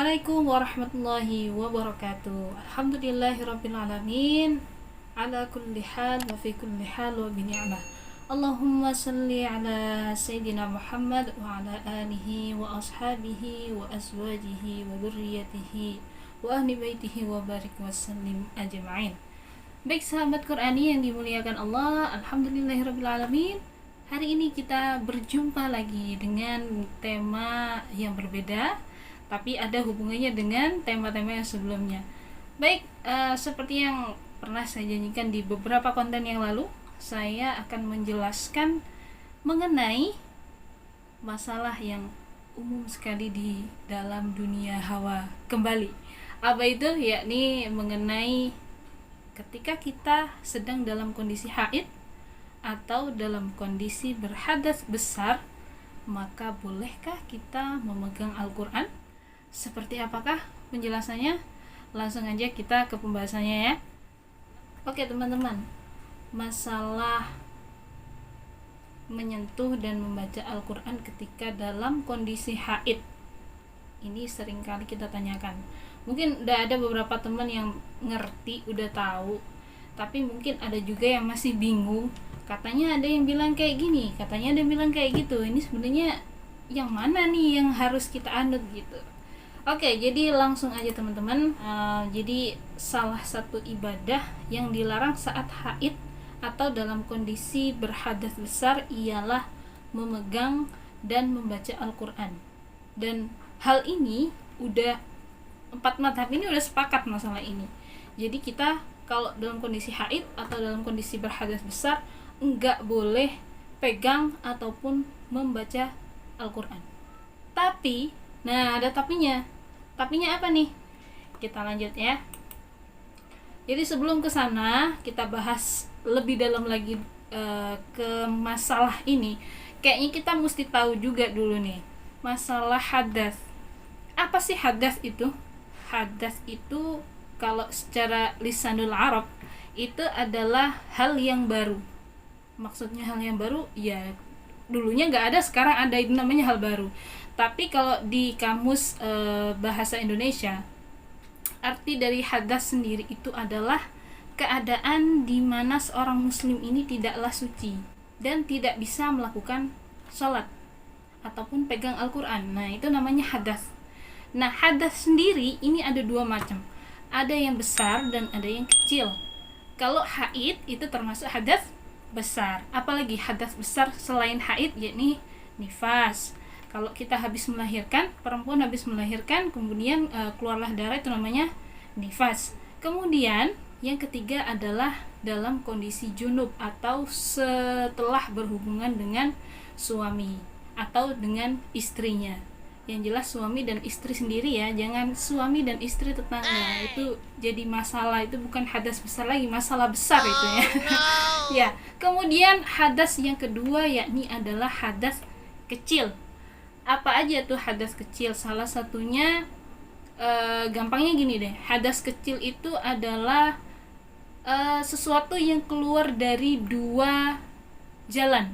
Assalamualaikum warahmatullahi wabarakatuh. Alhamdulillahirrabbilalamin. Ala kulli hal wa fi kulli hal wa bini'mah. Allahumma salli ala Sayyidina Muhammad wa ala alihi wa ashabihi wa azwajihi wa dhurriyyatihi wa ahli baitihi wa barik wa sallim ajma'in. Baik sahabat Qur'ani yang dimuliakan Allah, alhamdulillahirrabbilalamin. Hari ini kita berjumpa lagi dengan tema yang berbeda, tapi ada hubungannya dengan tema-tema yang sebelumnya. Baik, seperti yang pernah saya janjikan di beberapa konten yang lalu, saya akan menjelaskan mengenai masalah yang umum sekali di dalam dunia hawa kembali. Apa itu? Yakni mengenai ketika kita sedang dalam kondisi haid atau dalam kondisi berhadas besar, maka bolehkah kita memegang Al-Quran? Seperti apakah penjelasannya? Langsung aja kita ke pembahasannya ya. Oke teman-teman, masalah menyentuh dan membaca Al-Quran ketika dalam kondisi haid, ini seringkali kita tanyakan. Mungkin udah ada beberapa teman yang ngerti, udah tahu, tapi mungkin ada juga yang masih bingung. Katanya ada yang bilang kayak gini, katanya ada yang bilang kayak gitu. Ini sebenarnya yang mana nih yang harus kita anut gitu. Oke, jadi langsung aja teman-teman. Jadi salah satu ibadah yang dilarang saat haid atau dalam kondisi berhadas besar ialah memegang dan membaca Al-Quran. Dan hal ini udah 4 mazhab ini udah sepakat masalah ini. Jadi kita kalau dalam kondisi haid atau dalam kondisi berhadas besar enggak boleh pegang ataupun membaca Al-Quran. Tapi, nah ada tapinya. Tapinya apa nih? Kita lanjut ya. Jadi sebelum ke sana kita bahas lebih dalam lagi ke masalah ini. Kayaknya kita mesti tahu juga dulu nih masalah hadas. Apa sih hadas itu? Hadas itu kalau secara lisanul Arab itu adalah hal yang baru. Maksudnya hal yang baru ya dulunya nggak ada, sekarang ada, itu namanya hal baru. Tapi kalau di kamus bahasa Indonesia, arti dari hadas sendiri itu adalah keadaan di mana seorang muslim ini tidaklah suci dan tidak bisa melakukan sholat ataupun pegang Al-Quran. Nah itu namanya hadas. Nah hadas sendiri ini ada 2 macam, ada yang besar dan ada yang kecil. Kalau haid itu termasuk hadas besar. Apalagi hadas besar selain haid, yakni nifas. Kalau kita habis melahirkan, perempuan habis melahirkan, kemudian keluarlah darah, itu namanya nifas. Kemudian yang ketiga adalah dalam kondisi junub atau setelah berhubungan dengan suami atau dengan istrinya. Yang jelas suami dan istri sendiri ya, jangan suami dan istri tetangga. Itu jadi masalah, itu bukan hadas besar lagi, masalah besar itu ya. Ya, kemudian hadas yang kedua yakni adalah hadas kecil. Apa aja tuh hadas kecil? Salah satunya gampangnya gini deh, hadas kecil itu adalah sesuatu yang keluar dari 2 jalan,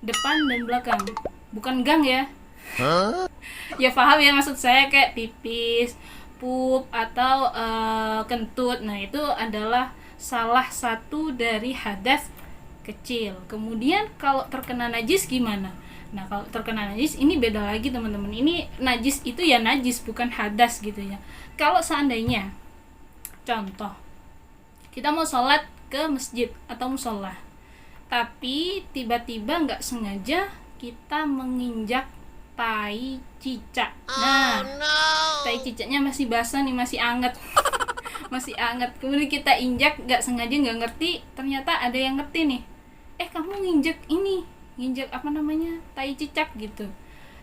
depan dan belakang, bukan gang ya. Ya paham ya maksud saya, kayak pipis, pup atau kentut. Nah itu adalah salah satu dari hadas kecil. Kemudian kalau terkena najis gimana? Nah kalau terkena najis ini beda lagi teman-teman. Ini najis itu ya najis, bukan hadas gitu ya. Kalau seandainya contoh kita mau sholat ke masjid atau musola, tapi tiba-tiba nggak sengaja kita menginjak tai cicak. Nah tai cicaknya masih basah nih, masih anget. Masih anget, kemudian kita injak nggak sengaja, nggak ngerti, ternyata ada yang ngerti nih, kamu nginjek ini, nginjek apa namanya, tai cicak gitu.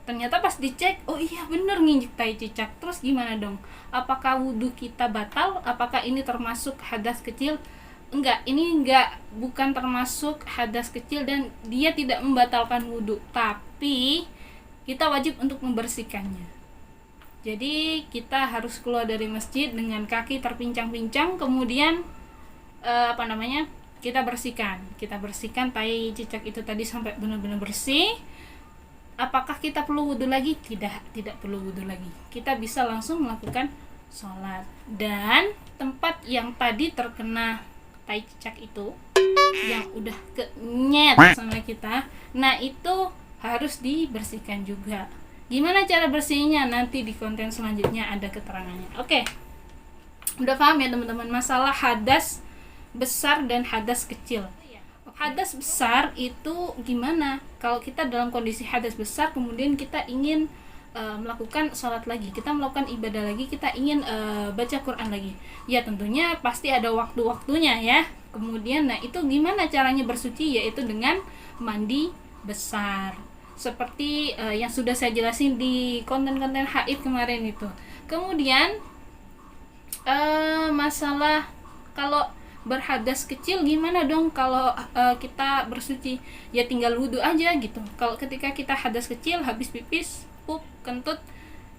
Ternyata pas dicek, oh iya bener nginjek tai cicak. Terus gimana dong? Apakah wudhu kita batal? Apakah ini termasuk hadas kecil? Enggak, ini bukan termasuk hadas kecil dan dia tidak membatalkan wudhu, tapi kita wajib untuk membersihkannya. Jadi kita harus keluar dari masjid dengan kaki terpincang-pincang, kemudian kita bersihkan tai cicak itu tadi sampai benar-benar bersih. apakah kita perlu wudhu lagi? Tidak perlu wudhu lagi. Kita bisa langsung melakukan sholat. Dan tempat yang tadi terkena tai cicak itu, yang udah kenyet sama kita, nah itu harus dibersihkan juga. Gimana cara bersihnya? Nanti di konten selanjutnya ada keterangannya. Oke, udah paham ya teman-teman masalah hadas besar dan hadas kecil. Hadas besar itu gimana? Kalau kita dalam kondisi hadas besar, kemudian kita ingin melakukan sholat lagi, kita melakukan ibadah lagi, kita ingin baca Quran lagi, ya tentunya pasti ada waktu-waktunya ya. Kemudian nah itu gimana caranya bersuci? Yaitu dengan mandi besar, seperti yang sudah saya jelasin di konten-konten haid kemarin itu. Kemudian masalah kalau berhadas kecil gimana dong kalau kita bersuci? Ya tinggal wudhu aja gitu. Kalau ketika kita hadas kecil, habis pipis, pup, kentut,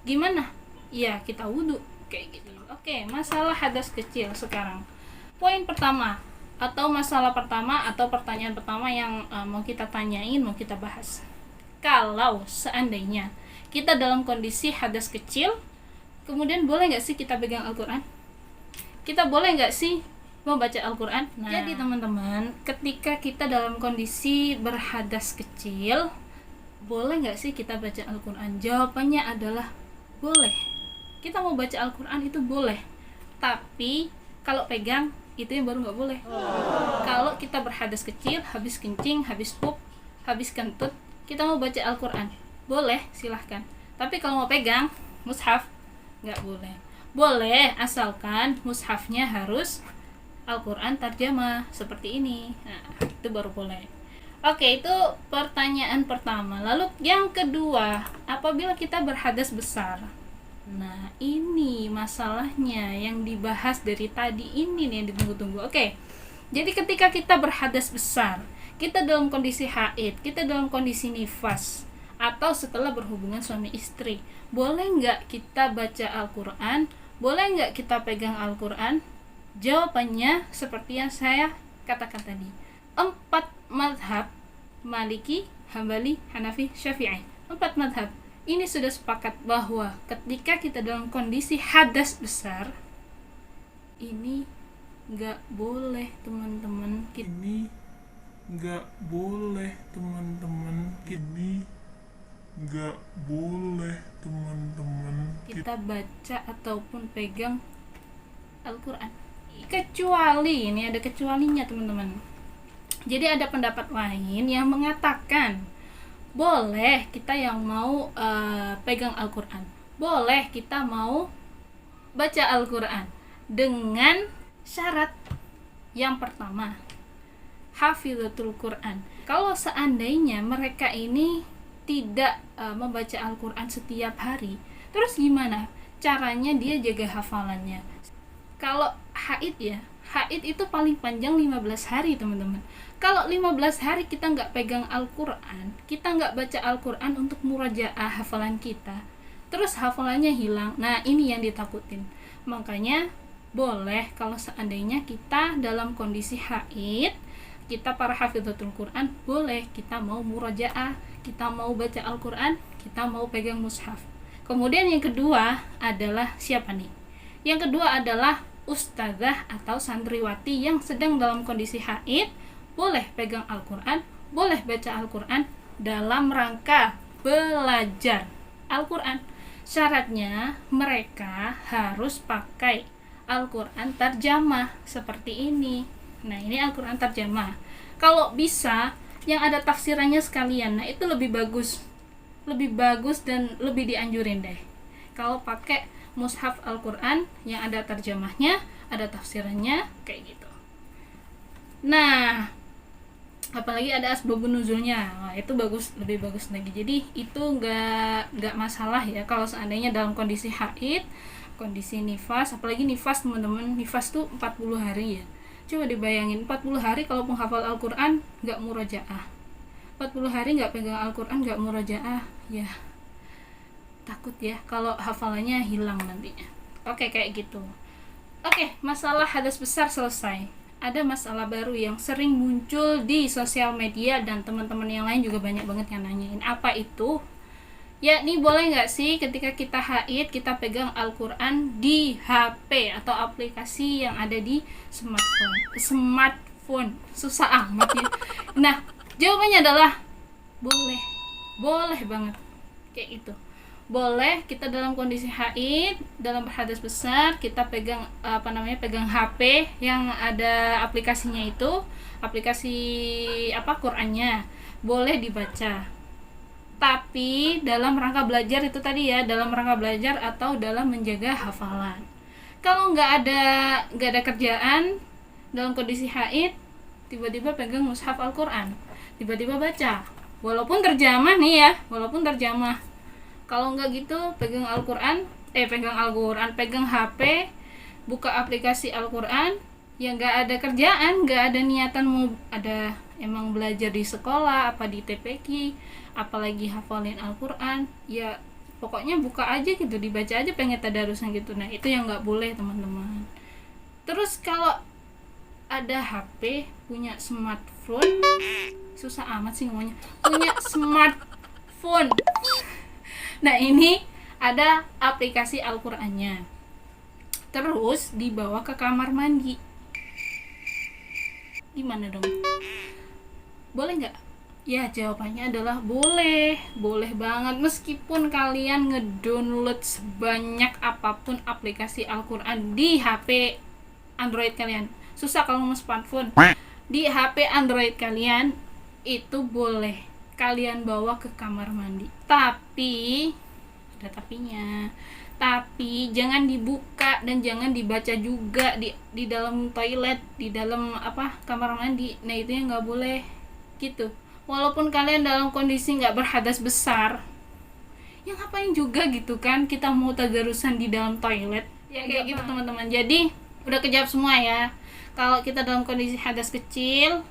gimana? Ya kita wudhu kayak gitu. Oke, masalah hadas kecil sekarang. Poin pertama atau masalah pertama atau pertanyaan pertama yang mau kita tanyain, mau kita bahas. Kalau seandainya kita dalam kondisi hadas kecil, kemudian boleh nggak sih kita pegang Al-Quran? Kita boleh nggak sih membaca Al-Quran? Nah, jadi teman-teman, ketika kita dalam kondisi berhadas kecil, boleh nggak sih kita baca Al-Quran? Jawabannya adalah boleh. Kita mau baca Al-Quran itu boleh. Tapi kalau pegang itu yang baru nggak boleh. Kalau kita berhadas kecil, habis kencing, habis pup, habis kentut, kita mau baca Al-Quran, boleh, silahkan. Tapi kalau mau pegang mushaf, nggak boleh. Boleh, asalkan mushafnya harus Al-Quran tarjamah seperti ini. Nah, itu baru boleh. Oke, itu pertanyaan pertama. Lalu yang kedua, apabila kita berhadas besar. Nah, ini masalahnya yang dibahas dari tadi ini nih yang ditunggu-tunggu. Oke, jadi ketika kita berhadas besar, kita dalam kondisi haid, kita dalam kondisi nifas, atau setelah berhubungan suami istri, boleh nggak kita baca Al-Quran? Boleh nggak kita pegang Al-Quran? Jawabannya seperti yang saya katakan tadi. 4 madhab, Maliki, Hambali, Hanafi, Syafi'i, 4 madhab ini sudah sepakat bahwa ketika kita dalam kondisi hadas besar, ini nggak boleh teman-teman. Ini nggak boleh teman-teman. Ini nggak boleh teman-teman. Kita baca ataupun pegang Al-Quran, kecuali ini ada kecualinya teman-teman. Jadi ada pendapat lain yang mengatakan boleh kita yang mau pegang Al-Quran, boleh kita mau baca Al-Quran dengan syarat yang pertama, hafizatul Quran. Kalau seandainya mereka ini tidak membaca Al-Quran setiap hari, terus gimana caranya dia jaga hafalannya? Kalau haid ya, haid itu paling panjang 15 hari teman-teman. Kalau 15 hari kita nggak pegang Al-Quran, kita nggak baca Al-Quran untuk murajaah hafalan kita, terus hafalannya hilang. Nah ini yang ditakutin. Makanya boleh kalau seandainya kita dalam kondisi haid, kita para hafizatul Quran, boleh kita mau murajaah, kita mau baca Al-Quran, kita mau pegang mushaf. Kemudian yang kedua adalah siapa nih? Yang kedua adalah ustazah atau santriwati yang sedang dalam kondisi haid, boleh pegang Al-Quran, boleh baca Al-Quran dalam rangka belajar Al-Quran. Syaratnya mereka harus pakai Al-Quran tarjamah seperti ini. Nah ini Al-Quran tarjamah. Kalau bisa yang ada tafsirannya sekalian, nah itu lebih bagus dan lebih dianjurin deh kalau pakai mushaf Al-Quran yang ada tarjamahnya, ada tafsirannya kayak gitu. Nah apalagi ada asbabun nuzulnya, nah, itu bagus, lebih bagus lagi. Jadi itu nggak masalah ya kalau seandainya dalam kondisi haid, kondisi nifas. Apalagi nifas teman-teman, nifas tuh 40 hari ya. Coba dibayangin 40 hari kalau penghafal Al-Quran nggak murajaah, 40 hari nggak pegang Al-Quran, nggak murajaah, ya takut ya kalau hafalannya hilang nantinya. Oke, kayak gitu. Oke, masalah hadas besar selesai. Ada masalah baru yang sering muncul di sosial media dan teman-teman yang lain juga banyak banget yang nanyain. Apa itu? Ya, ini boleh nggak sih ketika kita haid kita pegang Al-Quran di HP atau aplikasi yang ada di smartphone susah amat ya. Nah, jawabannya adalah boleh, boleh banget kayak itu. Boleh kita dalam kondisi haid, dalam berhadas besar, kita pegang pegang HP yang ada aplikasinya itu, aplikasi Qurannya, boleh dibaca. Tapi dalam rangka belajar itu tadi ya, dalam rangka belajar atau dalam menjaga hafalan. Kalau nggak ada kerjaan dalam kondisi haid, tiba-tiba pegang mushaf Al-Quran, tiba-tiba baca, walaupun terjemah nih ya, walaupun terjemah. Kalau nggak gitu pegang Al-Quran, pegang HP, buka aplikasi Al-Quran, ya nggak ada kerjaan, nggak ada niatan mau ada emang belajar di sekolah apa di TPQ, apalagi hafalin Al-Quran, ya pokoknya buka aja gitu, dibaca aja pengen tadarusan gitu. Nah itu yang nggak boleh teman-teman. Terus kalau ada HP, punya smartphone, susah amat sih ngomongnya, punya smartphone. Nah ini ada aplikasi Al-Qurannya, terus dibawa ke kamar mandi, gimana dong? Boleh nggak? Ya jawabannya adalah boleh, boleh banget. Meskipun kalian ngedownload sebanyak apapun aplikasi Al-Quran di HP Android kalian, susah kalau mau smartphone, di HP Android kalian itu boleh kalian bawa ke kamar mandi. Tapi ada tapinya. Tapi jangan dibuka dan jangan dibaca juga di dalam toilet, di dalam kamar mandi. Nah itu yang nggak boleh gitu. Walaupun kalian dalam kondisi nggak berhadas besar, ya ngapain juga gitu kan kita mau tadarusan di dalam toilet ya, kayak gitu teman-teman. Jadi udah kejawab semua ya. Kalau kita dalam kondisi hadas kecil,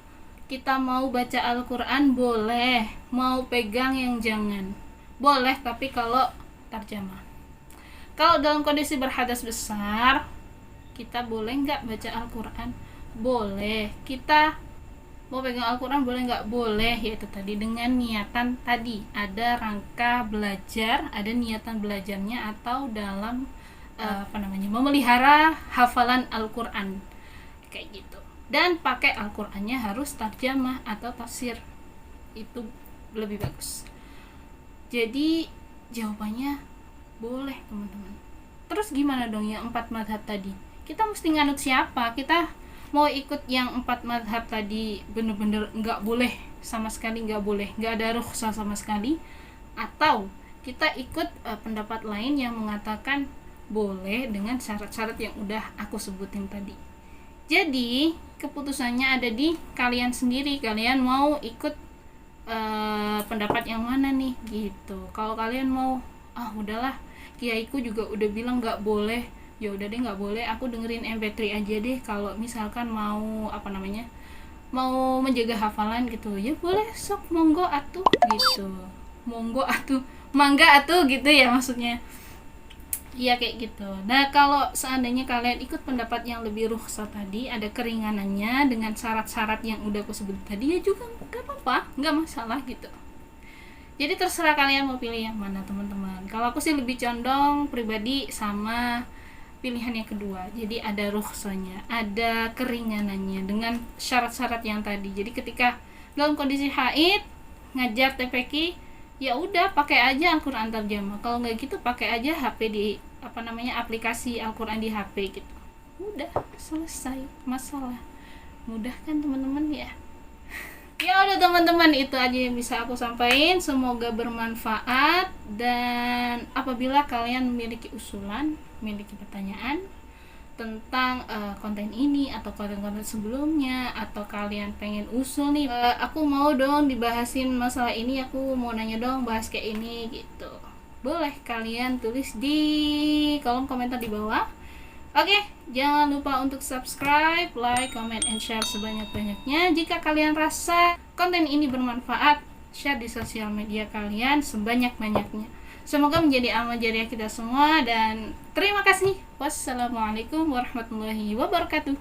kita mau baca Al-Quran boleh, mau pegang yang jangan boleh, tapi kalau terjemah. Kalau dalam kondisi berhadas besar, kita boleh nggak baca Al-Quran? Boleh. Kita mau pegang Al-Quran boleh nggak? Boleh, yaitu tadi dengan niatan tadi, ada rangka belajar, ada niatan belajarnya atau dalam memelihara hafalan Al-Quran kayak gitu. Dan pakai Al-Qurannya harus tarjamah atau tafsir, itu lebih bagus. Jadi jawabannya boleh teman-teman. Terus gimana dong yang 4 mazhab tadi? Kita mesti nganut siapa? Kita mau ikut yang 4 mazhab tadi bener-bener nggak boleh sama sekali, nggak boleh, nggak ada rukhsah sama sekali, atau kita ikut pendapat lain yang mengatakan boleh dengan syarat-syarat yang udah aku sebutin tadi. Jadi keputusannya ada di kalian sendiri, kalian mau ikut pendapat yang mana nih gitu. Kalau kalian mau udahlah kiaiku juga udah bilang nggak boleh, ya udah deh nggak boleh, aku dengerin MP3 aja deh. Kalau misalkan mau mau menjaga hafalan gitu, ya boleh, sok monggo atuh gitu, monggo atuh, mangga atuh gitu ya maksudnya. Iya kayak gitu. Nah kalau seandainya kalian ikut pendapat yang lebih rukhsah tadi, ada keringanannya dengan syarat-syarat yang udah aku sebut tadi, ya juga gak apa-apa, gak masalah gitu. Jadi terserah kalian mau pilih yang mana teman-teman. Kalau aku sih lebih condong pribadi sama pilihan yang kedua. Jadi ada rukhsahnya, ada keringanannya dengan syarat-syarat yang tadi. Jadi ketika dalam kondisi haid ngajar TPQ, ya udah pakai aja Al-Quran terjemah. Kalau nggak gitu pakai aja HP di aplikasi Al-Quran di HP gitu. Udah selesai masalah. Mudah kan teman-teman ya? Ya udah teman-teman, itu aja yang bisa aku sampaikan. Semoga bermanfaat, dan apabila kalian memiliki usulan, memiliki pertanyaan tentang konten ini atau konten-konten sebelumnya, atau kalian pengen usul nih, aku mau dong dibahasin masalah ini, aku mau nanya dong bahas kayak ini gitu, boleh kalian tulis di kolom komentar di bawah. Oke, jangan lupa untuk subscribe, like, comment, and share sebanyak-banyaknya. Jika kalian rasa konten ini bermanfaat, share di sosial media kalian sebanyak-banyaknya. Semoga menjadi amal jariah kita semua, dan terima kasih. Wassalamualaikum warahmatullahi wabarakatuh.